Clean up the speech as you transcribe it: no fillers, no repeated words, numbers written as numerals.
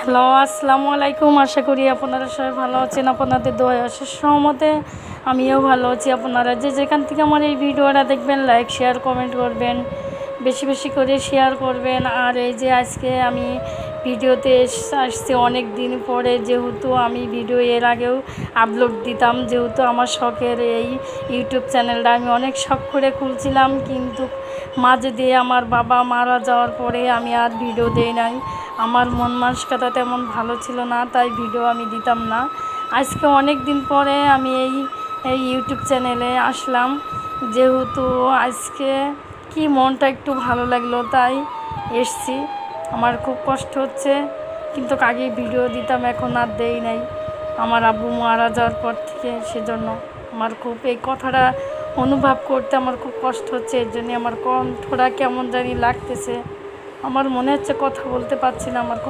Hello, আসসালামু আলাইকুম। আশা করি আপনারা সবাই ভালো আছেন। আপনাদের দোয়ায় অশেষ সহমতে আমিও ভালো আছি। আপনারা যে যেখান থেকে আমার এই ভিডিওটা দেখবেন, লাইক শেয়ার কমেন্ট করবেন, বেশি বেশি করে শেয়ার করবেন। আর এই যে আজকে আমি ভিডিওতে আসছি অনেক দিন পরে, যেহেতু আমি ভিডিও এর আগেও আপলোড দিতাম, যেহেতু আমার শখের এই ইউটিউব চ্যানেলটা আমি অনেক শখ করে খুলছিলাম, কিন্তু মাঝে দিয়ে আমার বাবা মারা যাওয়ার পরে আমি আর ভিডিও দেই নাই। আমার মন মানসিকতা তেমন ভালো ছিল না, তাই ভিডিও আমি দিতাম না। আজকে অনেক দিন পরে আমি এই ইউটিউব চ্যানেলে আসলাম, যেহেতু আজকে কি মনটা একটু ভালো লাগলো তাই এসছি। আমার খুব কষ্ট হচ্ছে, কিন্তু আগে ভিডিও দিতাম, এখন আর দেই নাই আমার আব্বু মারা যাওয়ার পর থেকে। সেজন্য আমার খুব এই কথাটা অনুভব করতে আমার খুব কষ্ট হচ্ছে। এর জন্যে আমার কণ্ঠটা কেমন জানি লাগতেছে, আমার মনে হচ্ছে কথা বলতে পারছি না। আমার খুব